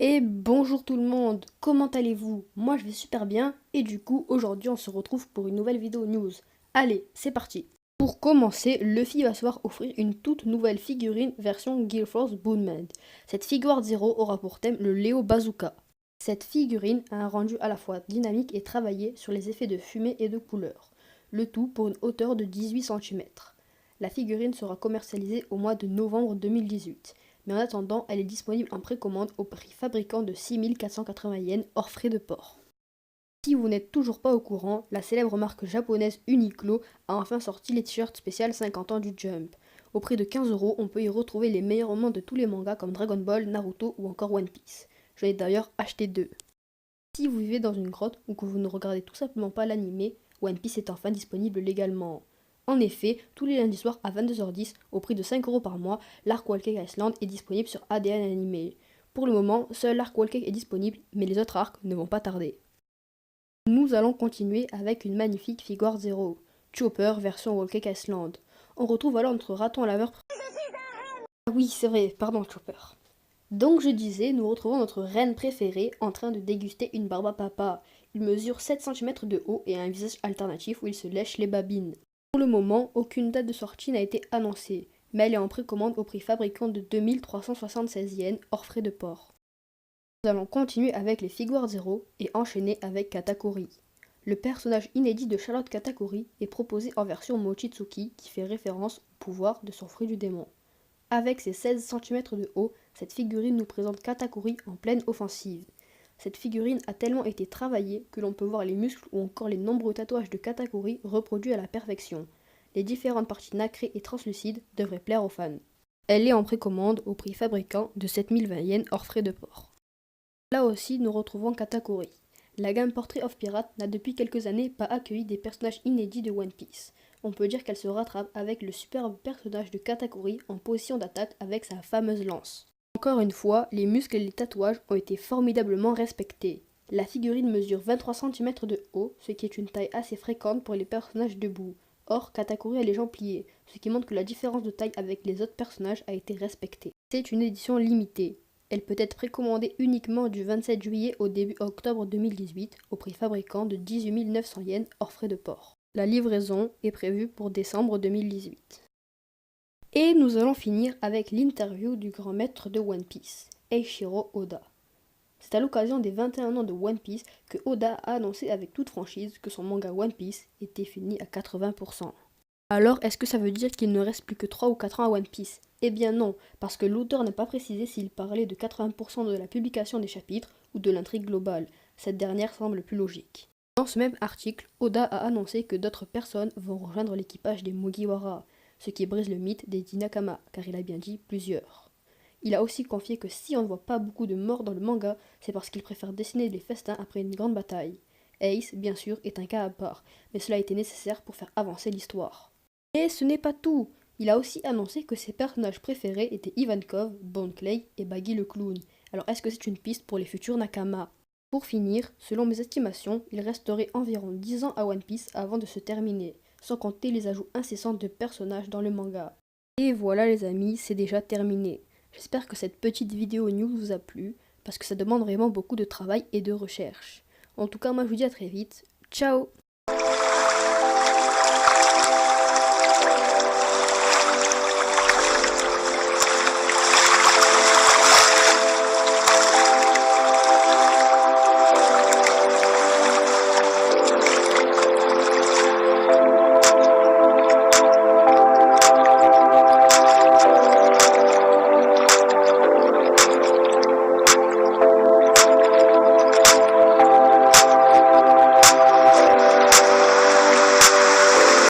Et bonjour tout le monde, comment allez-vous? Moi je vais super bien et du coup aujourd'hui on se retrouve pour une nouvelle vidéo news. Allez, c'est parti. Pour commencer, Luffy va se voir offrir une toute nouvelle figurine version Gale Force Boonman. Cette figure Zero aura pour thème le Léo Bazooka. Cette figurine a un rendu à la fois dynamique et travaillé sur les effets de fumée et de couleur, le tout pour une hauteur de 18 cm. La figurine sera commercialisée au mois de novembre 2018. Mais en attendant, elle est disponible en précommande au prix fabricant de 6480 yens hors frais de port. Si vous n'êtes toujours pas au courant, la célèbre marque japonaise Uniqlo a enfin sorti les t-shirts spéciales 50 ans du Jump. Au prix de 15 €, on peut y retrouver les meilleurs moments de tous les mangas comme Dragon Ball, Naruto ou encore One Piece. J'en ai d'ailleurs acheté deux. Si vous vivez dans une grotte ou que vous ne regardez tout simplement pas l'animé, One Piece est enfin disponible légalement. En effet, tous les lundis soirs à 22h10, au prix de 5 € par mois, l'arc Whole Cake Island est disponible sur ADN Animé. Pour le moment, seul l'arc Whole Cake est disponible, mais les autres arcs ne vont pas tarder. Nous allons continuer avec une magnifique figure Zero, Chopper version Whole Cake Island. On retrouve alors notre raton laveur. Ah oui, c'est vrai, pardon Chopper. Donc je disais, nous retrouvons notre reine préférée en train de déguster une barbe à papa. Il mesure 7 cm de haut et a un visage alternatif où il se lèche les babines. Pour le moment, aucune date de sortie n'a été annoncée, mais elle est en précommande au prix fabricant de 2376 yens hors frais de port. Nous allons continuer avec les figures Zero et enchaîner avec Katakuri. Le personnage inédit de Charlotte Katakuri est proposé en version Mochitsuki qui fait référence au pouvoir de son fruit du démon. Avec ses 16 cm de haut, cette figurine nous présente Katakuri en pleine offensive. Cette figurine a tellement été travaillée que l'on peut voir les muscles ou encore les nombreux tatouages de Katakuri reproduits à la perfection. Les différentes parties nacrées et translucides devraient plaire aux fans. Elle est en précommande au prix fabricant de 7020 yens hors frais de port. Là aussi, nous retrouvons Katakuri. La gamme Portrait of Pirate n'a depuis quelques années pas accueilli des personnages inédits de One Piece. On peut dire qu'elle se rattrape avec le superbe personnage de Katakuri en position d'attaque avec sa fameuse lance. Encore une fois, les muscles et les tatouages ont été formidablement respectés. La figurine mesure 23 cm de haut, ce qui est une taille assez fréquente pour les personnages debout. Or, Katakuri a les jambes pliées, ce qui montre que la différence de taille avec les autres personnages a été respectée. C'est une édition limitée. Elle peut être précommandée uniquement du 27 juillet au début octobre 2018 au prix fabricant de 18 900 yens hors frais de port. La livraison est prévue pour décembre 2018. Et nous allons finir avec l'interview du grand maître de One Piece, Eiichiro Oda. C'est à l'occasion des 21 ans de One Piece que Oda a annoncé avec toute franchise que son manga One Piece était fini à 80%. Alors, est-ce que ça veut dire qu'il ne reste plus que 3 ou 4 ans à One Piece? Eh bien non, parce que l'auteur n'a pas précisé s'il parlait de 80% de la publication des chapitres ou de l'intrigue globale. Cette dernière semble plus logique. Dans ce même article, Oda a annoncé que d'autres personnes vont rejoindre l'équipage des Mugiwara, ce qui brise le mythe des Dinakama, car il a bien dit plusieurs. Il a aussi confié que si on ne voit pas beaucoup de morts dans le manga, c'est parce qu'il préfère dessiner les festins après une grande bataille. Ace, bien sûr, est un cas à part, mais cela a été nécessaire pour faire avancer l'histoire. Et ce n'est pas tout. Il a aussi annoncé que ses personnages préférés étaient Ivankov, Bone Clay et Baggy le Clown. Alors est-ce que c'est une piste pour les futurs Nakama? Pour finir, selon mes estimations, il resterait environ 10 ans à One Piece avant de se terminer, sans compter les ajouts incessants de personnages dans le manga. Et voilà les amis, c'est déjà terminé. J'espère que cette petite vidéo news vous a plu, parce que ça demande vraiment beaucoup de travail et de recherche. En tout cas, moi je vous dis à très vite. Ciao!